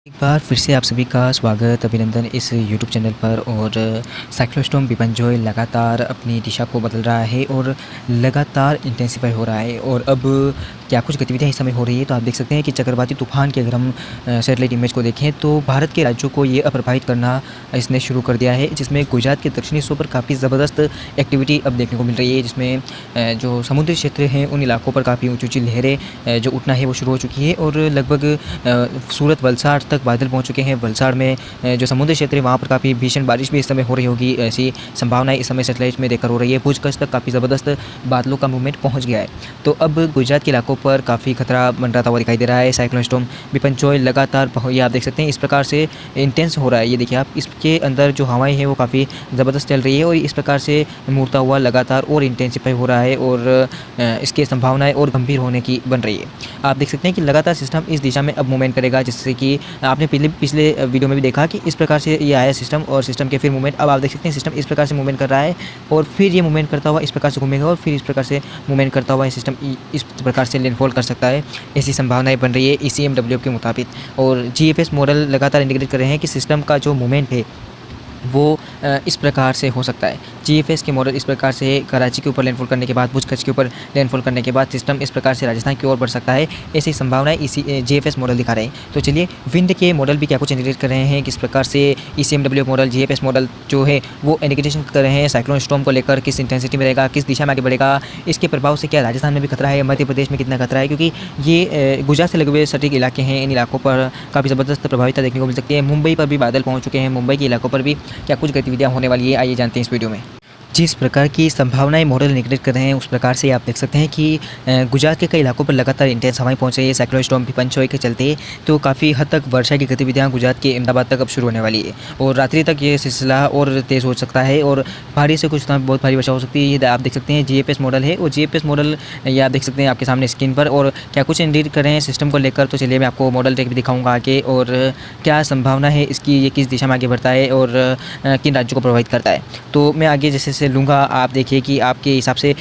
एक बार फिर से आप सभी का स्वागत अभिनंदन इस यूट्यूब चैनल पर। और साइक्लोस्टॉर्म बिपरजॉय लगातार अपनी दिशा को बदल रहा है और लगातार इंटेंसिफाई हो रहा है। और अब क्या कुछ गतिविधियां इस समय हो रही है, तो आप देख सकते हैं कि चक्रवाती तूफान के अगर हम सैटेलाइट इमेज को देखें तो भारत के राज्यों को ये अप्रभावित करना इसने शुरू कर दिया है, जिसमें गुजरात के दक्षिणी हिस्सों पर काफ़ी ज़बरदस्त एक्टिविटी अब देखने को मिल रही है, जिसमें जो समुद्री क्षेत्र हैं उन इलाकों पर काफ़ी ऊँची ऊँची लहरें जो उठना है वो शुरू हो चुकी है। और लगभग सूरत वलसाड़ तक बादल पहुंच चुके हैं। वलसाड़ में जो समुद्री क्षेत्र है वहाँ पर काफ़ी भीषण बारिश भी इस समय हो रही होगी, ऐसी संभावनाएं इस समय सैटेलाइट में देखकर हो रही है। भुज कच्छ तक काफ़ी ज़बरदस्त बादलों का मूवमेंट पहुँच गया है। तो अब गुजरात के इलाकों पर काफ़ी खतरा मंडराता हुआ दिखाई दे रहा है। साइक्लोन स्टॉर्म बिपरजॉय लगातार ये आप देख सकते हैं इस प्रकार से इंटेंस हो रहा है। ये देखिए आप, इसके अंदर जो हवाएं हैं वो काफ़ी ज़बरदस्त चल रही है और इस प्रकार से मुड़ता हुआ लगातार और इंटेंसिफाई हो रहा है और इसकी संभावनाएं और गंभीर होने की बन रही है। आप देख सकते हैं कि लगातार सिस्टम इस दिशा में अब मूवमेंट करेगा, जिससे कि आपने पिछले वीडियो में भी देखा कि इस प्रकार से ये आया सिस्टम और सिस्टम के फिर मूवमेंट। अब आप देख सकते हैं सिस्टम इस प्रकार से मूवमेंट कर रहा है और फिर ये मूवमेंट करता हुआ इस प्रकार से घूमेगा और फिर इस प्रकार से मूवमेंट करता हुआ सिस्टम इस प्रकार से लैंडफॉल कर सकता है। ऐसी संभावनाएं बन रही है ECMWF के मुताबिक। और GFS मॉडल लगातार इंडिकेट कर रहे हैं कि सिस्टम का जो मूवमेंट है वो इस प्रकार से हो सकता है। GFS के मॉडल इस प्रकार से कराची के ऊपर लैंडफॉल करने के बाद, भुज कच्छ के ऊपर लैंडफॉल करने के बाद सिस्टम इस प्रकार से राजस्थान की ओर बढ़ सकता है। ऐसी संभावनाएं इसी GFS मॉडल दिखा रहे हैं। तो चलिए विंड के मॉडल भी क्या कुछ इंडिकेट कर रहे हैं, किस प्रकार से ECMWF मॉडल, GFS मॉडल जो है वो इंडिकेशन कर रहे हैं साइक्लोन स्टॉर्म को लेकर, किस इंटेंसिटी में रहेगा, किस दिशा में आगे बढ़ेगा, इसके प्रभाव से क्या राजस्थान में भी खतरा है, मध्य प्रदेश में कितना खतरा है, क्योंकि ये गुजरात से लगे हुए सटीक इलाके हैं। इन इलाकों पर काफ़ी ज़बरदस्त प्रभाविता देखने को मिल सकती है। मुंबई पर भी बादल पहुँच चुके हैं। मुंबई के इलाकों पर भी क्या कुछ गतिविधियाँ होने वाली है, आइए जानते हैं इस वीडियो में। जिस प्रकार की संभावनाएं मॉडल निगलेक्ट कर रहे हैं उस प्रकार से आप देख सकते हैं कि गुजरात के कई इलाकों पर लगातार इंटेंस हवाएं पहुंच रही है साइक्लोन स्टॉर्म बिपरजॉय के चलते। तो काफ़ी हद तक वर्षा की गतिविधियां गुजरात के अहमदाबाद तक अब शुरू होने वाली है और रात्रि तक ये सिलसिला और तेज़ हो सकता है और भारी से कुछ बहुत भारी वर्षा हो सकती है। ये आप देख सकते हैं GFS मॉडल है और GFS मॉडल ये आप देख सकते हैं आपके सामने स्क्रीन पर। और क्या कुछ इंडिकेट कर रहे हैं सिस्टम को लेकर, तो चलिए मैं आपको मॉडल टेक भी दिखाऊँगा आगे और क्या संभावना है इसकी, ये किस दिशा में आगे बढ़ता है और किन राज्यों को प्रभावित करता है। तो मैं आगे जैसे लूँगा, आप देखिए कि आपके हिसाब से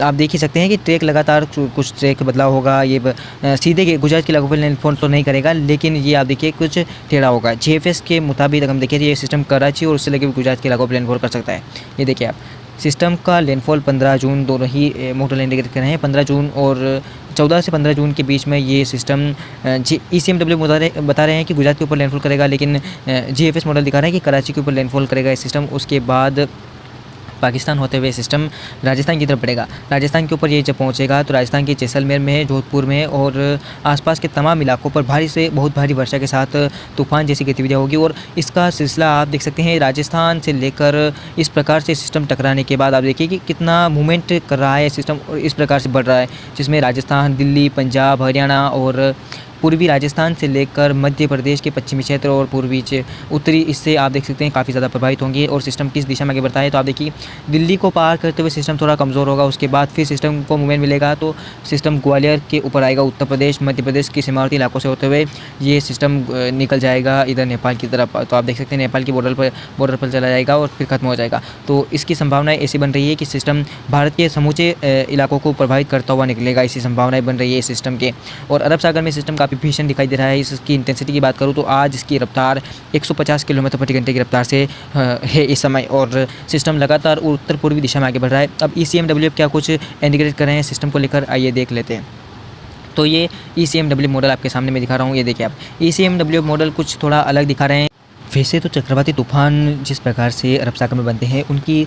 आप देख ही सकते हैं कि ट्रैक लगातार कुछ ट्रैक बदलाव होगा। ये सीधे गुजरात के इलाकों पर लैंडफॉल तो नहीं करेगा, लेकिन ये आप देखिए कुछ टेढ़ा होगा। GFS के मुताबिक हम देखिए ये सिस्टम कराची और उससे लगे गुजरात के इलाकों पर लैंडफॉल कर सकता है। ये देखिए आप, सिस्टम का लैंडफॉल 15 जून दोनों ही मॉडल इंडिकेट कर रहे हैं। 15 जून और 14 से 15 जून के बीच में ये सिस्टम ECMWF बता रहे हैं कि गुजरात के ऊपर लैंडफॉल करेगा, लेकिन GFS मॉडल दिखा रहे हैं कि कराची के ऊपर लैंडफॉल करेगा ये सिस्टम। उसके बाद पाकिस्तान होते हुए सिस्टम राजस्थान की तरफ बढ़ेगा। राजस्थान के ऊपर ये जब पहुंचेगा तो राजस्थान के जैसलमेर में, जोधपुर में और आसपास के तमाम इलाकों पर भारी से बहुत भारी वर्षा के साथ तूफान जैसी गतिविधियां होगी। और इसका सिलसिला आप देख सकते हैं राजस्थान से लेकर इस प्रकार से सिस्टम टकराने के बाद आप देखिए कि कितना मूवमेंट कर रहा है सिस्टम और इस प्रकार से बढ़ रहा है, जिसमें राजस्थान, दिल्ली, पंजाब, हरियाणा और पूर्वी राजस्थान से लेकर मध्य प्रदेश के पश्चिमी क्षेत्र और पूर्वी उत्तरी, इससे आप देख सकते हैं काफ़ी ज़्यादा प्रभावित होंगे। और सिस्टम किस दिशा में आगे बढ़ता है, तो आप देखिए दिल्ली को पार करते हुए सिस्टम थोड़ा कमज़ोर होगा, उसके बाद फिर सिस्टम को मूवमेंट मिलेगा तो सिस्टम ग्वालियर के ऊपर आएगा, उत्तर प्रदेश, मध्य प्रदेश के सीमावर्ती इलाकों से होते हुए ये सिस्टम निकल जाएगा इधर नेपाल की तरफ। तो आप देख सकते हैं नेपाल की बॉर्डर पर चला जाएगा और फिर खत्म हो जाएगा। तो इसकी संभावनाएँ ऐसी बन रही है कि सिस्टम भारत के समूचे इलाकों को प्रभावित करता हुआ निकलेगा, ऐसी संभावनाएँ बन रही है इस सिस्टम के। और अरब सागर में सिस्टम काफ़ी भीषण दिखाई दे रहा है। इसकी इंटेंसिटी की बात करूँ तो आज इसकी रफ्तार 150 किलोमीटर प्रति घंटे की रफ्तार से है इस समय और सिस्टम लगातार उत्तर पूर्वी दिशा में आगे बढ़ रहा है। अब ECMWF क्या कुछ इंडिकेट कर रहे हैं सिस्टम को लेकर, आइए देख लेते हैं। तो ये ECMWF मॉडल आपके सामने मैं दिखा रहा हूँ। ये देखिए आप, ECMWF मॉडल कुछ थोड़ा अलग दिखा रहे हैं। वैसे तो चक्रवाती तूफान जिस प्रकार से अरब सागर में बनते हैं उनकी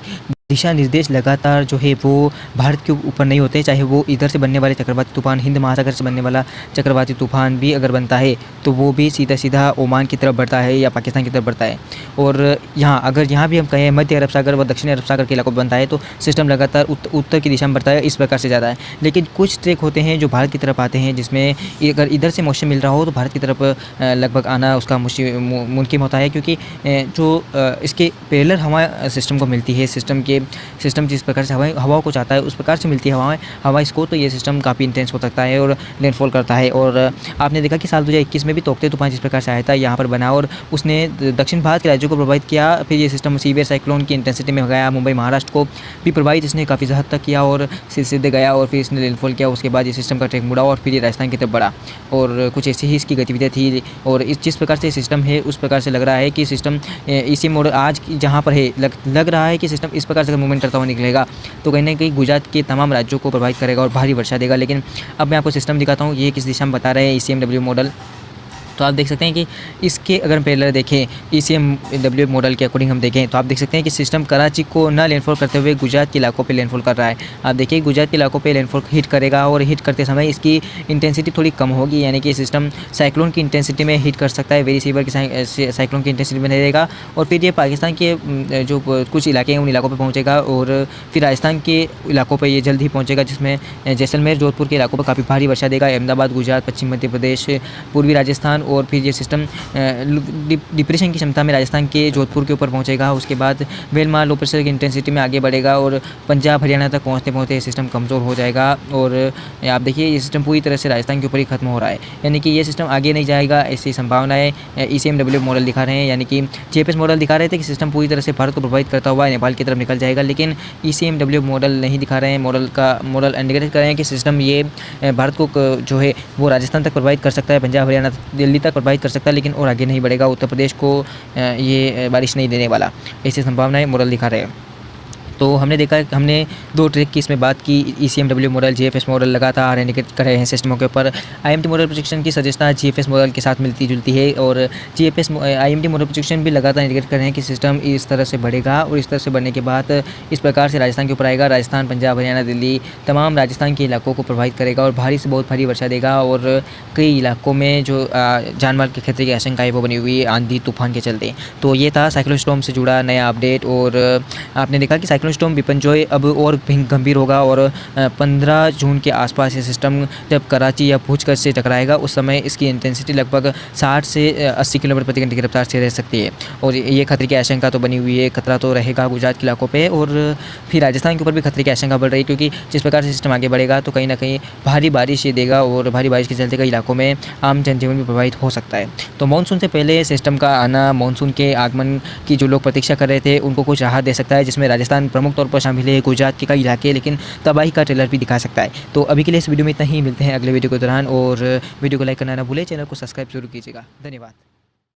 दिशा निर्देश लगातार जो है वो भारत के ऊपर नहीं होते, चाहे वो इधर से बनने वाले चक्रवाती तूफान, हिंद महासागर से बनने वाला चक्रवाती तूफान भी अगर बनता है तो वो भी सीधा सीधा ओमान की तरफ बढ़ता है या पाकिस्तान की तरफ बढ़ता है। और यहाँ भी हम कहें मध्य अरब सागर व दक्षिणी अरब सागर के इलाकों में बनता है तो सिस्टम लगातार उत्तर की दिशा में बढ़ता है, इस प्रकार से ज़्यादा है। लेकिन कुछ ट्रैक होते हैं जो भारत की तरफ आते हैं, जिसमें अगर इधर से मौसम मिल रहा हो तो भारत की तरफ लगभग आना उसका मुमकिन होता है, क्योंकि जो इसके पैरेलल हवा सिस्टम को मिलती है, सिस्टम के के सिस्टम जिस प्रकार से हवाओं को चाहता है उस प्रकार से मिलती है हवा इसको, तो ये सिस्टम काफ़ी इंटेंस हो सकता है और लैंडफॉल करता है। और आपने देखा कि साल 2021 में भी तोकते तूफान जिस प्रकार से आया था यहाँ पर बना और उसने दक्षिण भारत के राज्यों को प्रभावित किया। फिर ये सिस्टम सीवियर साइक्लोन की इंटेंसिटी में हो गया, मुंबई महाराष्ट्र को भी प्रभावित इसने काफ़ी हद तक किया और सीधे गया और फिर इसने लैंडफॉल किया। उसके बाद ये सिस्टम का ट्रैक मुड़ा और फिर ये राजस्थान की तरफ बढ़ा और कुछ ऐसी ही इसकी गतिविधियाँ थी। और इस जिस प्रकार से सिस्टम है उस प्रकार से लग रहा है कि सिस्टम इसी मोड आज जहाँ पर है लग रहा है कि सिस्टम इस प्रकार से मूवमेंट करता हुआ निकलेगा तो कहीं ना कहीं गुजरात के तमाम राज्यों को प्रभावित करेगा और भारी वर्षा देगा। लेकिन अब मैं आपको सिस्टम दिखाता हूँ ये किस दिशा में बता रहे हैं ECMW मॉडल। तो आप देख सकते हैं कि इसके अगर हम पहले देखें ECMW मॉडल के अकॉर्डिंग हम देखें तो आप देख सकते हैं कि सिस्टम कराची को ना लैंडफॉल करते हुए गुजरात के इलाकों पे लैंडफॉल कर रहा है। आप देखिए गुजरात के इलाकों पे लैंडफॉल हिट करेगा और हिट करते समय इसकी इंटेंसिटी थोड़ी कम होगी, यानी कि सिस्टम साइक्लोन की इंटेंसिटी में हिट कर सकता है, वेरी सीवियर की साइक्लोन की इंटेंसिटी में रहेगा। और फिर ये पाकिस्तान के जो कुछ इलाके हैं उन इलाकों पर पहुँचेगा और फिर राजस्थान के इलाकों पर ये जल्द ही पहुँचेगा, जिसमें जैसलमेर जोधपुर के इलाकों पर काफ़ी भारी वर्षा देगा। अहमदाबाद, गुजरात, पश्चिम मध्य प्रदेश, पूर्वी राजस्थान और फिर ये सिस्टम डिप्रेशन की क्षमता में राजस्थान के जोधपुर के ऊपर पहुंचेगा। उसके बाद वेलमा लो प्रेशर की इंटेंसिटी में आगे बढ़ेगा और पंजाब हरियाणा तक पहुंचते पहुंचते ये सिस्टम कमज़ोर हो जाएगा। और आप देखिए ये सिस्टम पूरी तरह से राजस्थान के ऊपर ही खत्म हो रहा है, यानी कि ये सिस्टम आगे नहीं जाएगा ऐसी संभावना है। ECMW मॉडल दिखा रहे हैं, यानी कि GPS मॉडल दिखा रहे थे कि सिस्टम पूरी तरह से भारत को प्रभावित करता हुआ नेपाल की तरफ निकल जाएगा, लेकिन ECMW मॉडल नहीं दिखा रहे हैं। मॉडल इंडिकेट कर रहे हैं कि सिस्टम ये भारत को जो है वो राजस्थान तक प्रभावित कर सकता है, पंजाब हरियाणा दिल्ली तक प्रभावित कर सकता है, लेकिन और आगे नहीं बढ़ेगा। उत्तर प्रदेश को ये बारिश नहीं देने वाला, ऐसी संभावनाएं मॉडल दिखा रहे हैं। तो हमने देखा हमने दो ट्रिक की इसमें बात की, ECMW मॉडल, GFS मॉडल लगातार इंडिकेट कर रहे हैं सिस्टमों के ऊपर। IMD मॉडल प्रोजेक्शन की सजस्ता GFS मॉडल के साथ मिलती जुलती है और IMD मॉडल प्रोजेक्शन भी लगातार इंडिकेट कर रहे हैं कि सिस्टम इस तरह से बढ़ेगा और इस तरह से बढ़ने के बाद इस प्रकार से राजस्थान के ऊपर आएगा। राजस्थान, पंजाब, हरियाणा, दिल्ली, तमाम राजस्थान के इलाकों को प्रभावित करेगा और भारी से बहुत भारी वर्षा देगा और कई इलाकों में जो जानमाल के खतरे की आशंका है वो बनी हुई है आंधी तूफान के चलते। तो ये था साइक्लोन स्टॉर्म से जुड़ा नया अपडेट। और आपने देखा कि साइक्लोन स्टॉर्म बिपनजॉय अब और गंभीर होगा और 15 जून के आसपास ये सिस्टम जब कराची या भुज से टकराएगा उस समय इसकी इंटेंसिटी लगभग 60 से 80 किलोमीटर प्रति घंटे की रफ्तार से रह सकती है और ये खतरे की आशंका तो बनी हुई है। खतरा तो रहेगा गुजरात के इलाकों पे और फिर राजस्थान के ऊपर भी खतरे की आशंका बढ़ रही है, क्योंकि जिस प्रकार से सिस्टम आगे बढ़ेगा तो कहीं ना कहीं भारी बारिश ये देगा और भारी बारिश के चलते कई इलाकों में आम जनजीवन भी प्रभावित हो सकता है। तो मानसून से पहले सिस्टम का आना, मानसून के आगमन की जो लोग प्रतीक्षा कर रहे थे उनको कुछ राहत दे सकता है, जिसमें राजस्थान प्रमुख तौर पर शामिल है, गुजरात के कई इलाके, लेकिन तबाही का ट्रेलर भी दिखा सकता है। तो अभी के लिए इस वीडियो में इतना ही, मिलते हैं अगले वीडियो के दौरान और वीडियो को लाइक करना ना भूलें, चैनल को सब्सक्राइब जरूर कीजिएगा। धन्यवाद।